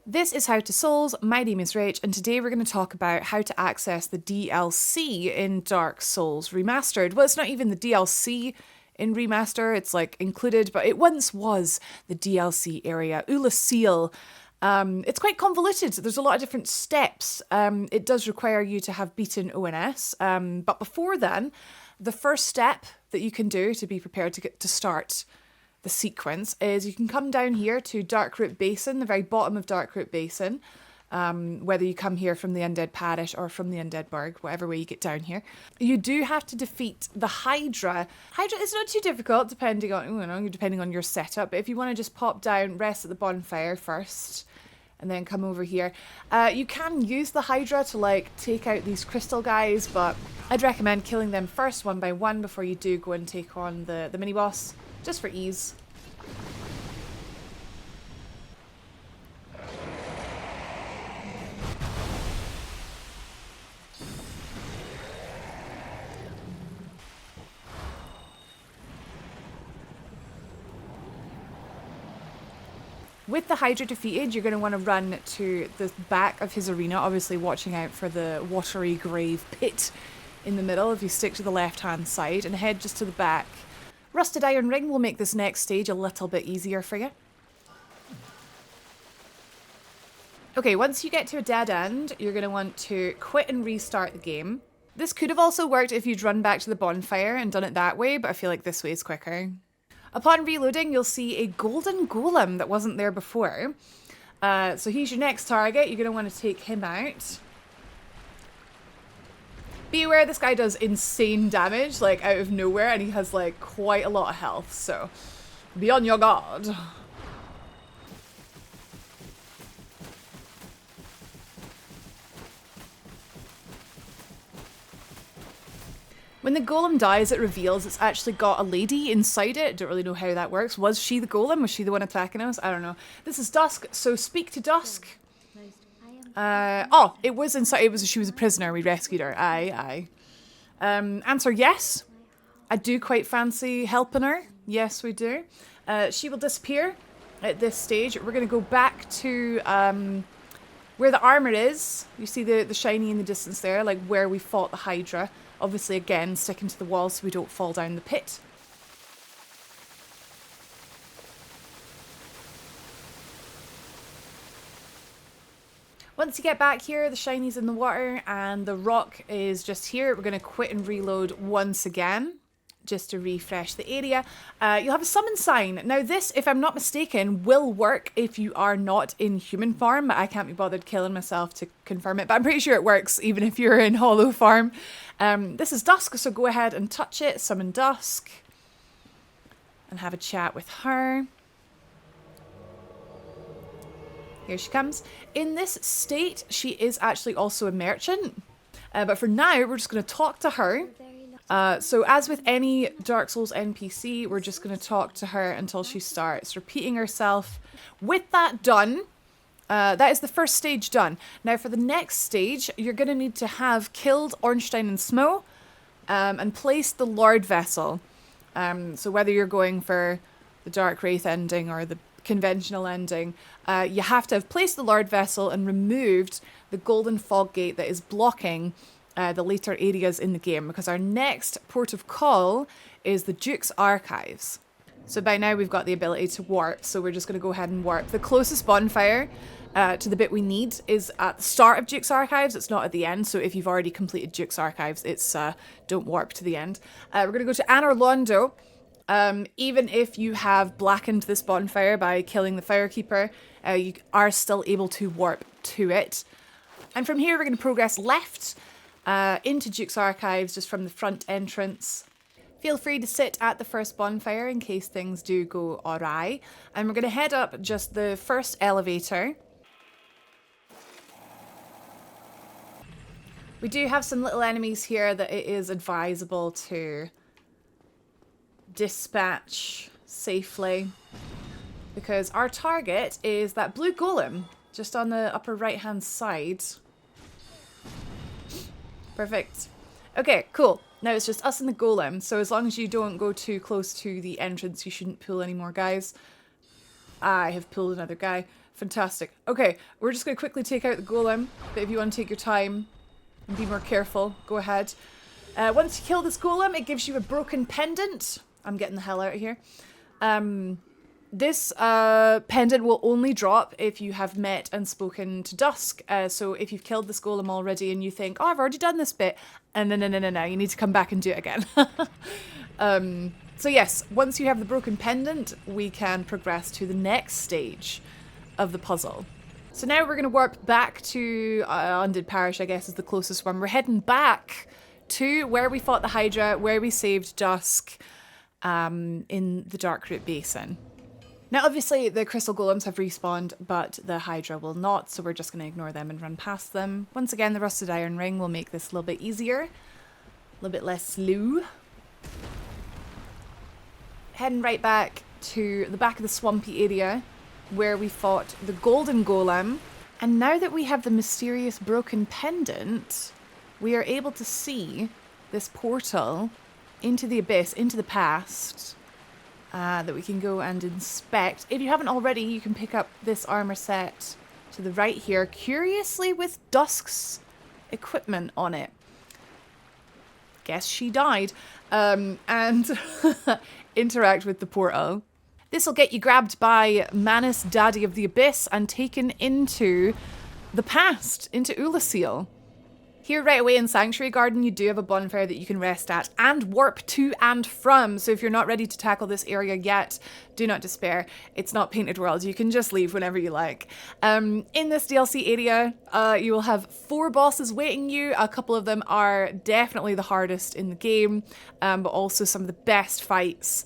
This is How to Souls, my name is Rach, and today we're going to talk about how to access the DLC in Dark Souls Remastered. Well, it's not even the DLC in Remaster, it's like included, but it once was the DLC area, Oolacile. It's quite convoluted, there's a lot of different steps. It does require you to have beaten ONS, but before then, the first step that you can do to be prepared to start the sequence is you can come down here to Darkroot Basin, the very bottom of Darkroot Basin, whether you come here from the Undead Parish or from the Undead Burg, whatever way you get down here. You do have to defeat the Hydra. Hydra is not too difficult depending on your setup, but if you want to just pop down, rest at the bonfire first, and then come over here. You can use the Hydra to like take out these crystal guys, but I'd recommend killing them first one by one before you do go and take on the mini boss, just for ease. With the Hydra defeated, you're going to want to run to the back of his arena, obviously watching out for the watery grave pit in the middle if you stick to the left-hand side, and head just to the back. Rusted Iron Ring will make this next stage a little bit easier for you. Okay, once you get to a dead end, you're going to want to quit and restart the game. This could have also worked if you'd run back to the bonfire and done it that way, but I feel like this way is quicker. Upon reloading, you'll see a golden golem that wasn't there before. So he's your next target. You're going to want to take him out. Be aware this guy does insane damage, like out of nowhere, and he has like quite a lot of health, so be on your guard. When the golem dies, it reveals it's actually got a lady inside it. Don't really know how that works. Was she the golem? Was she the one attacking us? I don't know. This is Dusk, so speak to Dusk. It was inside. She was a prisoner. We rescued her. Aye. Answer yes. I do quite fancy helping her. Yes, we do. She will disappear at this stage. We're going to go back to where the armor is. You see the shiny in the distance there, like where we fought the Hydra. Obviously, again, sticking to the wall so we don't fall down the pit. Once you get back here, the shiny's in the water and the rock is just here. We're going to quit and reload once again, just to refresh the area. You'll have a summon sign. Now this, if I'm not mistaken, will work if you are not in human form. I can't be bothered killing myself to confirm it, but I'm pretty sure it works even if you're in hollow form. This is Dusk, so go ahead and touch it, summon Dusk, and have a chat with her. Here she comes. In this state, she is actually also a merchant, but for now, we're just going to talk to her. So as with any Dark Souls NPC, we're just going to talk to her until she starts repeating herself. With that done, that is the first stage done. Now for the next stage, you're going to need to have killed Ornstein and Smo and placed the Lord Vessel. So whether you're going for the Dark Wraith ending or the conventional ending, you have to have placed the Lord Vessel and removed the golden fog gate that is blocking the later areas in the game, because our next port of call is the Duke's Archives. So by now we've got the ability to warp, so we're just going to go ahead and warp. The closest bonfire to the bit we need is at the start of Duke's Archives. It's not at the end, so if you've already completed Duke's Archives, it's don't warp to the end. We're going to go to Anor Londo. Even if you have blackened this bonfire by killing the Firekeeper, you are still able to warp to it. And from here we're going to progress left into Duke's Archives, just from the front entrance. Feel free to sit at the first bonfire in case things do go awry. And we're going to head up just the first elevator. We do have some little enemies here that it is advisable to dispatch safely, because our target is that blue golem just on the upper right hand side. Perfect. Okay, cool. Now it's just us and the golem, so as long as you don't go too close to the entrance, you shouldn't pull any more guys. I have pulled another guy. Fantastic. Okay, we're just going to quickly take out the golem, but if you want to take your time and be more careful, go ahead. Once you kill this golem, it gives you a broken pendant. I'm getting the hell out of here. This pendant will only drop if you have met and spoken to Dusk. So if you've killed this golem already and you think, oh, I've already done this bit, and no, you need to come back and do it again. So yes, once you have the broken pendant, we can progress to the next stage of the puzzle. So now we're going to warp back to Undead Parish, I guess is the closest one. We're heading back to where we fought the Hydra, where we saved Dusk in the Dark Root Basin. Now obviously the crystal golems have respawned, but the Hydra will not, so we're just going to ignore them and run past them. Once again, the rusted iron ring will make this a little bit easier, a little bit less slow. Heading right back to the back of the swampy area where we fought the golden golem. And now that we have the mysterious broken pendant, we are able to see this portal into the abyss, into the past, that we can go and inspect. If you haven't already, you can pick up this armor set to the right here, curiously with Dusk's equipment on it. Guess she died. And interact with the portal. This will get you grabbed by Manus, Daddy of the Abyss, and taken into the past, into Oolacile. Here right away in Sanctuary Garden, you do have a bonfire that you can rest at and warp to and from. So if you're not ready to tackle this area yet, do not despair. It's not Painted World. You can just leave whenever you like. In this DLC area, you will have 4 bosses waiting you. A couple of them are definitely the hardest in the game, but also some of the best fights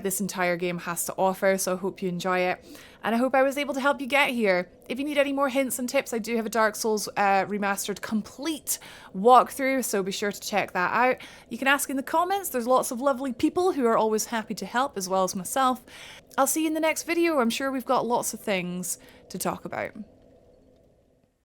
this entire game has to offer. So I hope you enjoy it. And I hope I was able to help you get here. If you need any more hints and tips, I do have a Dark Souls Remastered complete walkthrough, so be sure to check that out. You can ask in the comments. There's lots of lovely people who are always happy to help, as well as myself. I'll see you in the next video. I'm sure we've got lots of things to talk about.